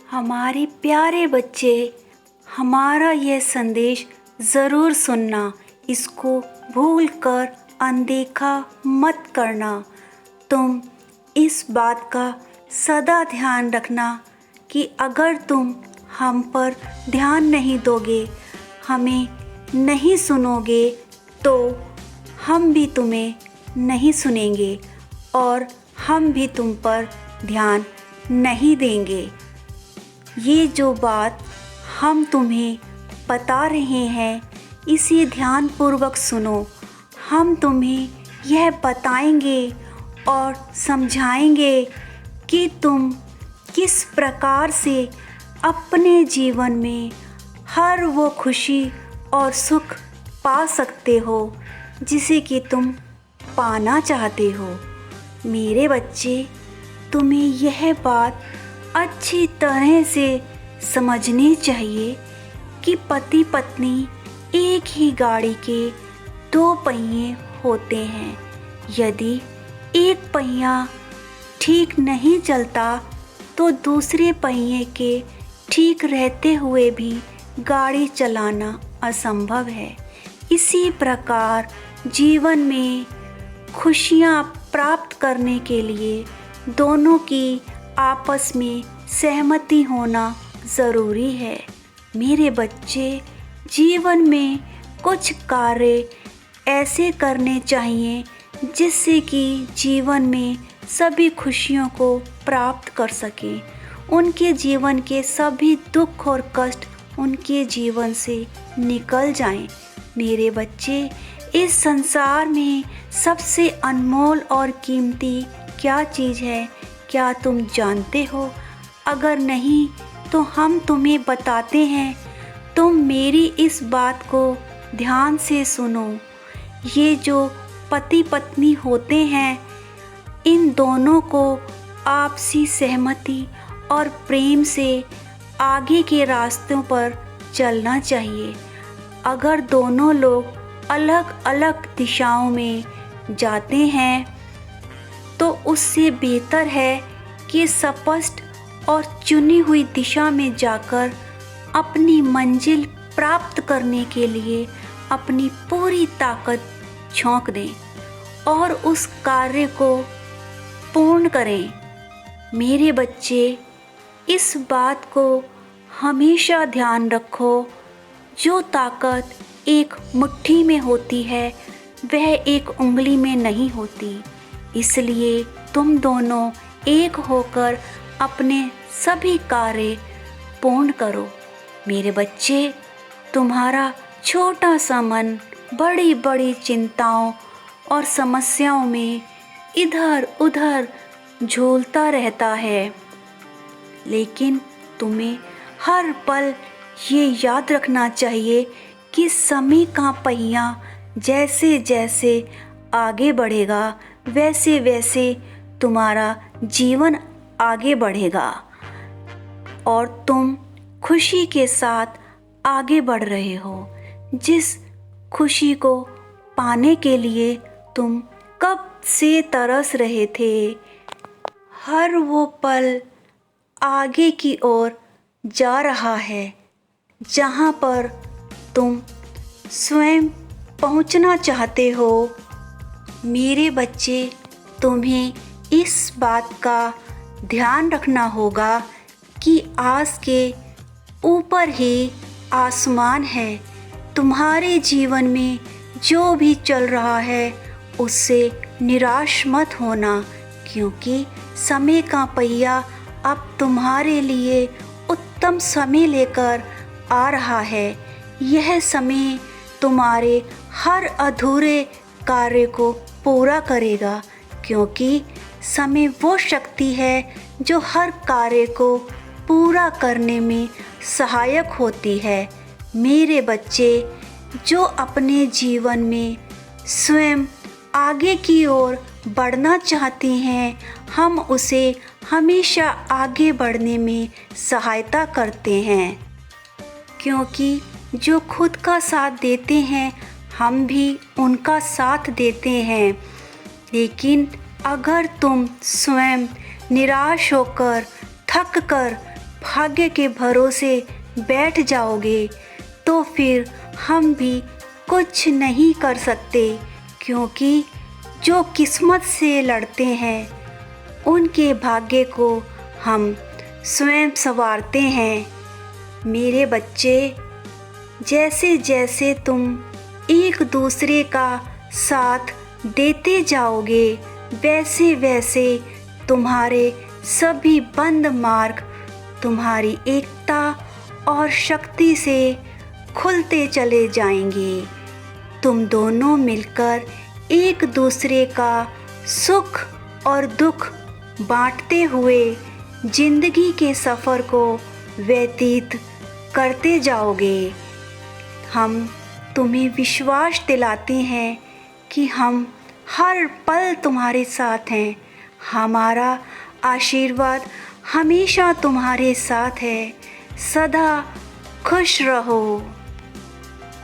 हमारे प्यारे बच्चे, हमारा यह संदेश ज़रूर सुनना, इसको भूलकर अनदेखा मत करना। तुम इस बात का सदा ध्यान रखना कि अगर तुम हम पर ध्यान नहीं दोगे, हमें नहीं सुनोगे, तो हम भी तुम्हें नहीं सुनेंगे और हम भी तुम पर ध्यान नहीं देंगे। ये जो बात हम तुम्हें बता रहे हैं, इसे ध्यानपूर्वक सुनो। हम तुम्हें यह बताएंगे और समझाएंगे कि तुम किस प्रकार से अपने जीवन में हर वो खुशी और सुख पा सकते हो जिसे कि तुम पाना चाहते हो। मेरे बच्चे, तुम्हें यह बात अच्छी तरह से समझनी चाहिए कि पति पत्नी एक ही गाड़ी के दो पहिए होते हैं। यदि एक पहिया ठीक नहीं चलता तो दूसरे पहिए के ठीक रहते हुए भी गाड़ी चलाना असंभव है। इसी प्रकार जीवन में खुशियाँ प्राप्त करने के लिए दोनों की आपस में सहमति होना ज़रूरी है। मेरे बच्चे, जीवन में कुछ कार्य ऐसे करने चाहिए जिससे कि जीवन में सभी खुशियों को प्राप्त कर सकें। उनके जीवन के सभी दुख और कष्ट उनके जीवन से निकल जाएं। मेरे बच्चे, इस संसार में सबसे अनमोल और कीमती क्या चीज़ है, क्या तुम जानते हो? अगर नहीं तो हम तुम्हें बताते हैं। तुम मेरी इस बात को ध्यान से सुनो। ये जो पति पत्नी होते हैं, इन दोनों को आपसी सहमति और प्रेम से आगे के रास्तों पर चलना चाहिए। अगर दोनों लोग अलग अलग दिशाओं में जाते हैं तो उससे बेहतर है कि स्पष्ट और चुनी हुई दिशा में जाकर अपनी मंजिल प्राप्त करने के लिए अपनी पूरी ताकत झोंक दें और उस कार्य को पूर्ण करें। मेरे बच्चे, इस बात को हमेशा ध्यान रखो, जो ताकत एक मुट्ठी में होती है वह एक उंगली में नहीं होती। इसलिए तुम दोनों एक होकर अपने सभी कार्य पूर्ण करो। मेरे बच्चे, तुम्हारा छोटा सा मन बड़ी बड़ी चिंताओं और समस्याओं में इधर उधर झूलता रहता है, लेकिन तुम्हें हर पल ये याद रखना चाहिए कि समय का पहिया जैसे जैसे आगे बढ़ेगा वैसे वैसे तुम्हारा जीवन आगे बढ़ेगा और तुम खुशी के साथ आगे बढ़ रहे हो। जिस खुशी को पाने के लिए तुम कब से तरस रहे थे, हर वो पल आगे की ओर जा रहा है जहाँ पर तुम स्वयं पहुँचना चाहते हो। मेरे बच्चे, तुम्हें इस बात का ध्यान रखना होगा कि आज के ऊपर ही आसमान है। तुम्हारे जीवन में जो भी चल रहा है उससे निराश मत होना, क्योंकि समय का पहिया अब तुम्हारे लिए उत्तम समय लेकर आ रहा है। यह समय तुम्हारे हर अधूरे कार्य को पूरा करेगा, क्योंकि समय वो शक्ति है जो हर कार्य को पूरा करने में सहायक होती है। मेरे बच्चे, जो अपने जीवन में स्वयं आगे की ओर बढ़ना चाहते हैं, हम उसे हमेशा आगे बढ़ने में सहायता करते हैं, क्योंकि जो खुद का साथ देते हैं हम भी उनका साथ देते हैं। लेकिन अगर तुम स्वयं निराश होकर, थक कर भाग्य के भरोसे बैठ जाओगे तो फिर हम भी कुछ नहीं कर सकते, क्योंकि जो किस्मत से लड़ते हैं उनके भाग्य को हम स्वयं संवारते हैं। मेरे बच्चे, जैसे जैसे तुम एक दूसरे का साथ देते जाओगे वैसे वैसे तुम्हारे सभी बंद मार्ग तुम्हारी एकता और शक्ति से खुलते चले जाएंगे। तुम दोनों मिलकर एक दूसरे का सुख और दुख बांटते हुए जिंदगी के सफ़र को व्यतीत करते जाओगे। हम तुम्हें विश्वास दिलाते हैं कि हम हर पल तुम्हारे साथ हैं। हमारा आशीर्वाद हमेशा तुम्हारे साथ है। सदा खुश रहो।